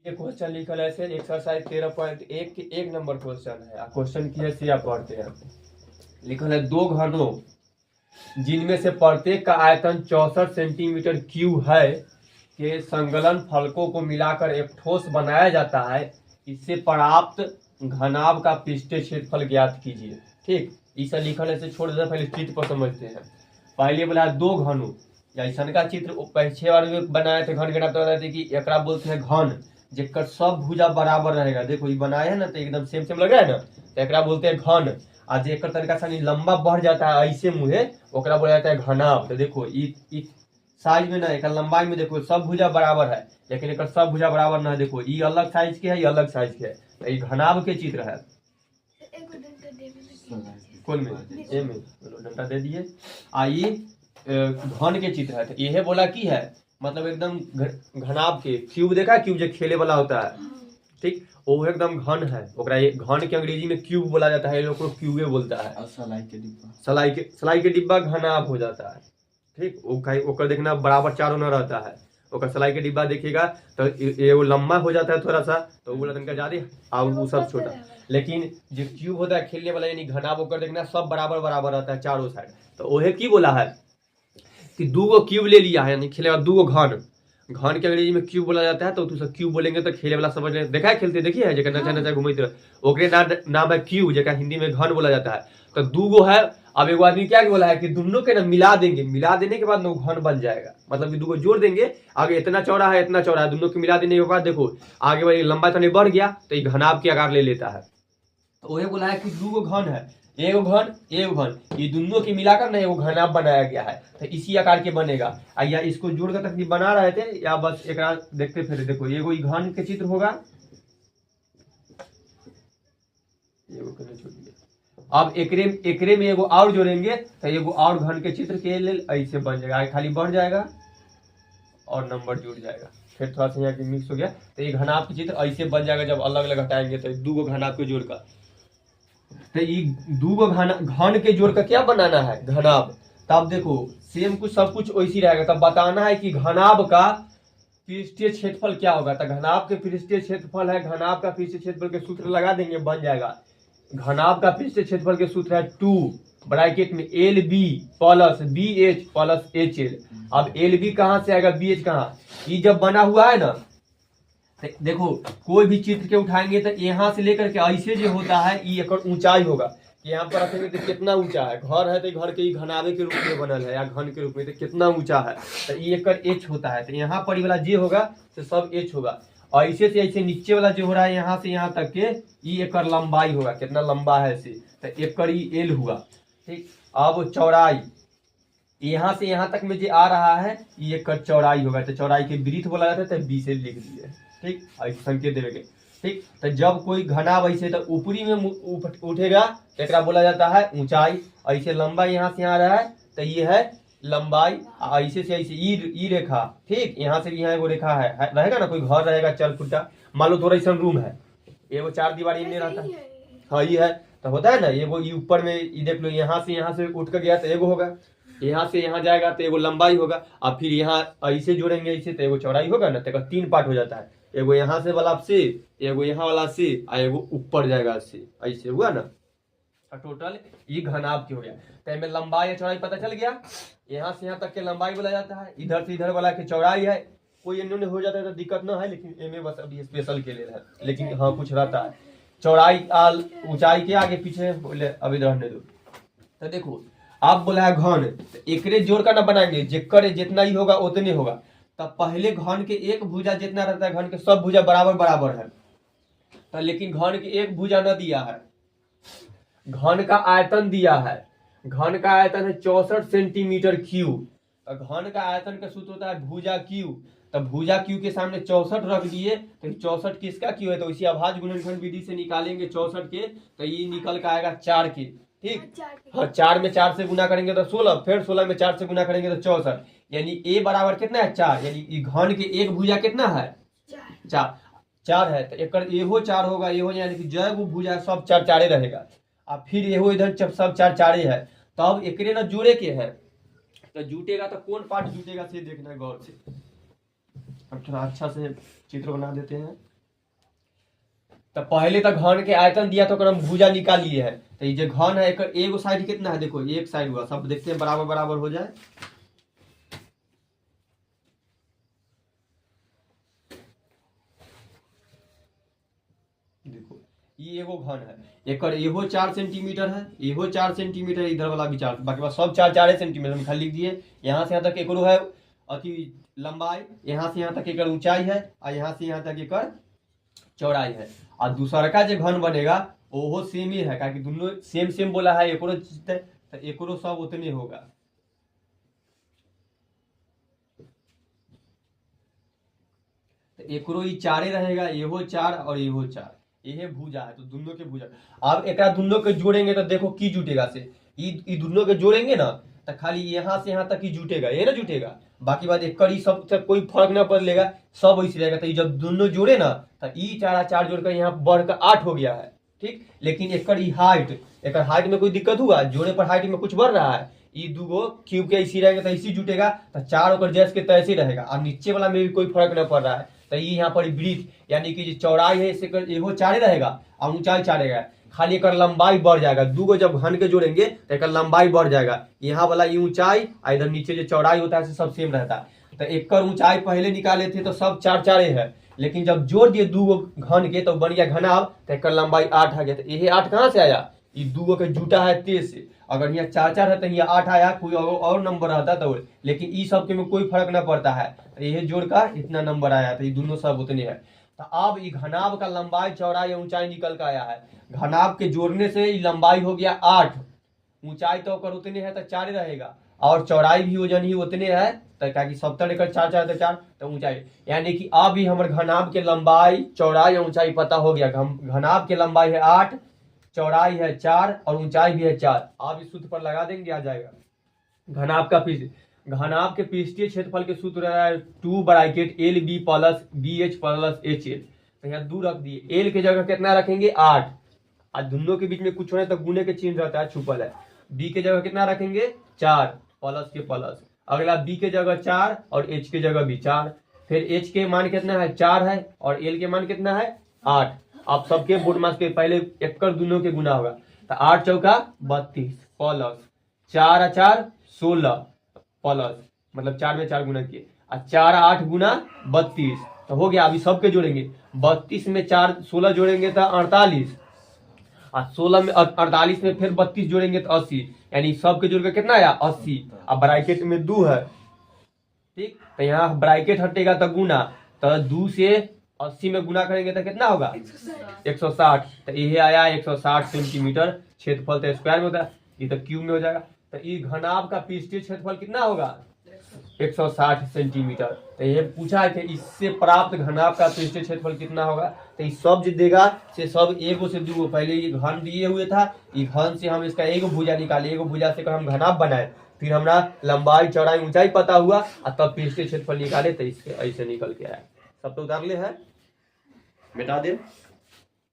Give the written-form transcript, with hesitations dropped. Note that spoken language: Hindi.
ये क्वेश्चन लिखल है से एक्सरसाइज 13.1 के 1 नंबर क्वेश्चन है। क्वेश्चन की है आप पढ़ते हैं। लिखल है दो घनों जिनमें से प्रत्येक का आयतन 64 सेंटीमीटर क्यूब है के संकलन फलकों को मिलाकर एक ठोस बनाया जाता है। इससे प्राप्त घनाभ का पृष्ठीय क्षेत्रफल ज्ञात कीजिए। ठीक, इसे लिखल है से छोड़ देते पहले चित्र पर समझते हैं। पहले बोला दो घनों या ऐसा का चित्र पहले बार में बनाए थे। घन के नाम बताते कि एकरा बोलते हैं घन जेकर सब भुजा बराबर रहेगा। देखो ये बनाए है ना तो एकदम सेम सेम लग रहा है ना, तो एकरा बोलते हैं घन। आज जेकर तरीका से लंबा बढ़ जाता है ऐसे मुहे ओकरा बोला जाता है घनाभ। तो देखो ई साइज में ना एक लंबाई में देखो सब भुजा बराबर है, लेकिन एक सब भुजा बराबर ना है। देखो ये अलग साइज के है, ये अलग साइज के है, तो ये घनाभ के चित्र है। कौन में ए में डंडा दे दिए। आइए घन के चित्र है। तो यह बोला की है मतलब एकदम घनाभ के क्यूब देखा, क्यूब जो खेले वाला होता है, ठीक, वो एकदम घन है। ओकरा ये घन के अंग्रेजी में क्यूब बोला जाता है, लोग को क्यूबे बोलता है। सलाई के डिब्बा घनाभ हो जाता है। ठीक, ओकर देखना बराबर चारों न रहता है। ओकर सलाई के डिब्बा देखिएगा तो ये वो लंबा हो जाता है थोड़ा सा, तो वो तनका ज्यादा और वो सब छोटा। लेकिन जो क्यूब होता है खेलने वाला यानी घनाभ ओकर देखना सब बराबर बराबर रहता है चारों साइड। तो ओहे की बोला है कि दो गो क्यूब ले लिया है, यानी खेले वाला दो गो घन। घन के अंग्रेजी में क्यूब बोला जाता है। तो तू क्यूब बोलेंगे तो खेले वाला समझ ले। देखा है खेलते देखिए है जगह नचा नचा घूमते ओकरे नाम है क्यूब, जगह हिंदी में घन बोला जाता है। तो दो गो है। अब एक आदमी क्या बोला है कि दोनों के ना मिला देंगे, मिला देने के बाद घन बन जाएगा। मतलब कि दो गो जोड़ देंगे, आगे इतना चौड़ा है इतना चौड़ा है, दोनों को मिला देने के बाद देखो आगे वाली लंबा तने बढ़ गया तो ये घनाभ के आकार ले लेता है। तो वही बोला है कि दो गो घन है, एगो घन एगो घन, ये दोनों की मिलाकर ना एगो घनाभ बनाया गया है। तो इसी आकार के बनेगा। या इसको जोड़कर तक बना रहे थे या बस एक देखते फिर देखो एगो घन के चित्र होगा। अब एकरे में एगो और जोड़ेंगे तो एगो और घन के चित्र के लिए ऐसे बन जाएगा, खाली बढ़ जाएगा और नंबर जुड़ जाएगा। फिर थोड़ा सा यहाँ की मिक्स हो गया तो ये घनाभ के चित्र ऐसे बन जाएगा। जब अलग अलग हटाएंगे तो दो गो घनाभ को जोड़कर, तो ये दो गो घन के जोड़ का क्या बनाना है घनाभ। तब देखो सेम कुछ सब कुछ वैसी रहेगा। तब बताना है कि घनाभ का पृष्ठीय क्षेत्रफल क्या होगा। तो घनाभ के पृष्ठीय क्षेत्रफल है, घनाभ का पृष्ठीय क्षेत्रफल के सूत्र लगा देंगे बन जाएगा। घनाभ का पृष्ठीय क्षेत्रफल के सूत्र है 2 ब्रैकेट में L B plus B H plus H L. अब एल बी कहां से आएगा, बी एच कहां, ये जब बना हुआ है ना देखो कोई भी चित्र के उठाएंगे तो यहाँ से लेकर के ऐसे जो होता है ये एक ऊंचाई होगा। यहाँ पर रखेंगे तो कितना ऊंचा है, घर है तो घर के घनाभे के रूप में बनल है या घन के रूप में, तो कितना ऊंचा है। तो ये एक एच होता है। तो यहाँ पर वाला जे होगा तो सब एच होगा। और ऐसे से ऐसे नीचे वाला जो हो रहा है यहाँ से यहाँ तक के ये एक लंबाई होगा, कितना लंबा है ऐसे, तो एक एल हुआ। ठीक, अब चौड़ाई यहाँ से यहाँ तक में जो आ रहा है ये एक चौड़ाई होगा। तो चौड़ाई के वृत्त बोला जाता है, तो बी से लिख दिए। ठीक, ऐसे संकेत देवे। ठीक, तो जब कोई घनाभ ऐसे तो ऊपरी में उठेगा तो एक बोला जाता है ऊंचाई। ऐसे लंबा यहाँ से यहाँ रहा है तो ये है लंबाई। ऐसे से ऐसे ई रेखा, ठीक, यहाँ से यहाँ एगो रेखा है रहेगा ना। कोई घर रहेगा चल फुटा, मान लो थोड़ा ऐसा रूम है, एगो 4 दीवारी में रहता है, हाँ ये है तो होता है ना। एगो ये ऊपर में ये देख लो यहाँ से उठ कर गया तो एगो होगा, यहाँ से यहाँ जाएगा तो एगो लंबाई होगा। अब फिर यहाँ ऐसे जोड़ेंगे ऐसे तो एगो चौड़ाई होगा ना। तो 3 पार्ट हो जाता है, एगो यहाँ से वाला से, एगो यहाँ वाला से, और एगो ऊपर जाएगा से, ऐसे हुआ ना। टोटल ये घनाभ की हो गया। तो में लंबाई या चौड़ाई पता चल गया। यहाँ से यहाँ तक के लंबाई बोला जाता है, इधर से इधर वाला की चौड़ाई है। कोई इन्होंने हो जाता है तो दिक्कत ना है, लेकिन एमे बस अभी स्पेशल के लिए है, लेकिन हाँ कुछ रहता है। चौड़ाई ऊंचाई के आगे पीछे बोले अभी रहने दो। तो देखो आप बोला है घन, तो एकरे जोड़ का ना बनाएंगे, जेकर जितना ही होगा उतने होगा। तब पहले घन के एक भुजा जितना रहता है, घन के सब भुजा बराबर बराबर है। तो लेकिन घन के एक भुजा न दिया है, घन का आयतन दिया है। घन का आयतन है 64 सेंटीमीटर क्यूब। तो घन का आयतन का सूत्र होता है भुजा क्यूब। तो भुजा क्यू के सामने 64 रख दिए तो 64 किसका क्यू है, तो इसी अभाज्य गुणनखंड विधि से निकालेंगे 64 के, तो ये निकल के आएगा 4 के। ठीक, हाँ 4 में 4 से गुना करेंगे तो 16, फिर 16 में 4 से गुना करेंगे तो 64, यानी ए बराबर कितना है 4। यानी घन के एक भुजा कितना है 4 है। तो एक एहो 4 होगा, एहो यानी कि जय वो भुजा सब 4 4 रहेगा। अब फिर एहो इधर जब सब 4 4 है तब एकरे ना जुड़े के है। तो जुटेगा तो कौन पार्ट जुटेगा से देखना गौर से। अब थोड़ा अच्छा से चित्र बना देते हैं। तो पहले तो घन के आयतन दिया तो हम भुजा निकालिए है। तो ये जो घन है एगो साइड कितना है, देखो एक साइड हुआ, सब देखते हैं बराबर बराबर हो जाए। देखो ये एगो घन है, एक एहो 4 सेंटीमीटर है, एहो 4 सेंटीमीटर, इधर वाला भी 4, बाकी बात सब 4 सेंटीमीटर में खाली लिख दिए। यहाँ से यहाँ तक एकरो है अति लंबाई, यहाँ से यहाँ तक एक ऊंचाई है, और यहाँ से यहाँ तक एक चौड़ाई है। और दूसरा का जो घन बनेगा ओहो सेम ही है, क्योंकि दोनों सेम सेम बोला है, एकरो तो एकरो सब उतने होगा। तो एकरो ही 4 रहेगा, एहो 4 और एहो 4, ये भुजा है, तो दोनों के भुजा। अब एक दोनों के जोड़ेंगे तो देखो की जुटेगा से, ये दोनों के जोड़ेंगे ना तो खाली यहाँ से यहाँ तक ही जुटेगा, ये ना जुटेगा, बाकी बात एक सब से कोई फर्क ना पड़ेगा, सब वैसे रहेगा। तो जब दोनों जोड़े ना तो ई 4 4 जोड़कर यहाँ बढ़कर 8 हो गया है, ठीक। लेकिन एक हाइट में कोई दिक्कत हुआ, जोड़े पर हाइट में कुछ बढ़ रहा है, ये दूगो क्यूब के इसी रहेगा तो इसी जुटेगा, तो 4 ऊपर जैस के तैसे रहेगा, और नीचे वाला में भी कोई फर्क न पड़ रहा है। तो ये यहाँ पर ब्रीथ यानी कि जो चौड़ाई है इसे एगो 4 रहेगा और ऊंचाई 4 रहेगा, खाली एक लंबाई बढ़ जाएगा। दूगो जब घन के जोड़ेंगे तो एक लंबाई बढ़ जाएगा, यहाँ वाला ये ऊंचाई और इधर नीचे जो चौड़ाई होता है सब सेम रहता है। तो एक ऊंचाई पहले निकाले थे तो सब 4 4 है, लेकिन जब जोड़ दिए दूगो घन के तो बन गया घनाभ, तो एक लंबाई 8 आ गया। तो ये 8 कहाँ से आया, ये दूगो के जुटा है 3 से, अगर यहाँ 4 4 है तो यहाँ 8 आया, कोई और नंबर आता तो, लेकिन ई सब के में कोई फर्क ना पड़ता है, तो ये जोड़ का इतना नंबर आया, तो ये दोनों सब उतने हैं। तो अब ये घनाभ का लंबाई चौड़ाई ऊंचाई निकल कर आया है, घनाभ के जोड़ने से ये लंबाई हो गया 8, ऊंचाई तो कर उतने है तो 4 रहेगा, और चौड़ाई भी वजन ही उतने है, तो क्या कि 70 लेकर 4 4 तो 4, तो ऊंचाई यानी कि अब ही हमारे घनाभ के लंबाई चौड़ाई ऊंचाई पता हो गया। घनाभ के लंबाई है 8, चौड़ाई है 4 और ऊंचाई भी है 4। आप इस सूत्र पर लगा देंगे, आ जाएगा। घनाभ के पृष्ठीय क्षेत्रफल के सूत्र है 2 bracket L B plus B H plus H L. तो यहाँ 2 रख दिए, एल के जगह कितना रखेंगे 8, और दोनों के बीच में कुछ होने तो गुने के चिन्ह रहता है छुपल है। बी के जगह कितना रखेंगे 4 प्लस के प्लस, अगला बी के जगह 4 और एच के जगह भी 4, फिर एच के मान कितना है 4 है और एल के मान कितना है 8। आप सबके बोर्ड मास के पहले एक कर दोनों के गुना होगा, तो 8 चौका 32 प्लस 4 4 16 प्लस, मतलब 4 में 4 गुना किए, और 4 8 गुना 32, तो हो गया। अभी सबके जोड़ेंगे, 32 में 4 16 जोड़ेंगे तो 48, और 16 में 48 में फिर 32 जोड़ेंगे तो 80, यानी सबके जोड़ के कितना आया 80। अब ब्रैकेट में 2 है, ठीक, तो यहाँ ब्रैकेट हटेगा तो गुना, तो 2 से 80 में गुना करेंगे तो कितना होगा 160, तो ये आया 160 सेंटीमीटर क्षेत्रफल, तो स्क्वायर में होता है, ये तो क्यूब में हो जाएगा। तो ये घनाभ का पृष्ठीय क्षेत्रफल कितना होगा 160 सेंटीमीटर। तो ये पूछा है कि इससे प्राप्त घनाभ का पृष्ठीय क्षेत्रफल कितना होगा, तो ये सब जो देगा से सब एगो से दूगो, पहले ये घन दिए हुए था, ये घन से हम इसका एगो भुजा निकाले, एगो भुजा से हम घनाभ बनाए, फिर हमारा लंबाई चौड़ाई ऊंचाई पता हुआ और तब पृष्ठीय क्षेत्रफल निकाले, तो इसके ऐसे निकल के आया। सब तो उतार ले है, मिटा दे।